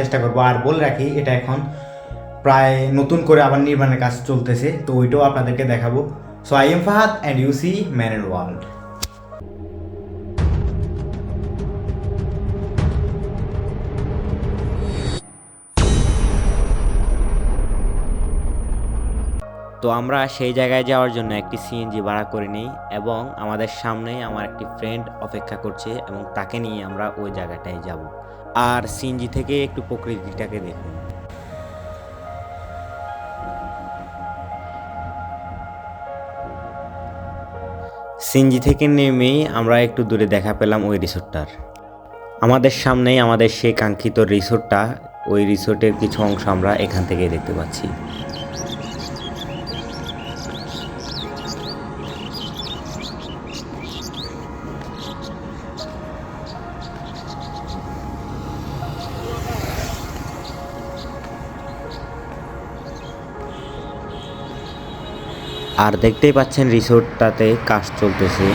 চেষ্টা করবো। আর বলে রাখি, এটা এখন প্রায় নতুন করে আবার নির্মাণের কাজ চলতেছে, তো ওইটাও আপনাদেরকে দেখাবো। So I am Fahad and you see man and world. তো আমরা সেই জায়গায় যাওয়ার জন্য একটি সিএনজি ভাড়া করে নিই এবং আমাদের সামনেই আমার একটি ফ্রেন্ড অপেক্ষা করছে এবং তাকে নিয়ে আমরা ওই জায়গাটায় যাব। আর সিএনজি থেকে একটু প্রকৃতিটাকে দেখুন। সিএনজি থেকে নেমেই আমরা একটু দূরে দেখা পেলাম ওই রিসোর্টটার। আমাদের সামনেই আমাদের সেই কাঙ্ক্ষিত রিসোর্টটা, ওই রিসোর্টের কিছু অংশ আমরা এখান থেকে দেখতে পাচ্ছি। আর দেখতেই পাচ্ছেন রিসোর্টটাতে কাজ চলতেছে।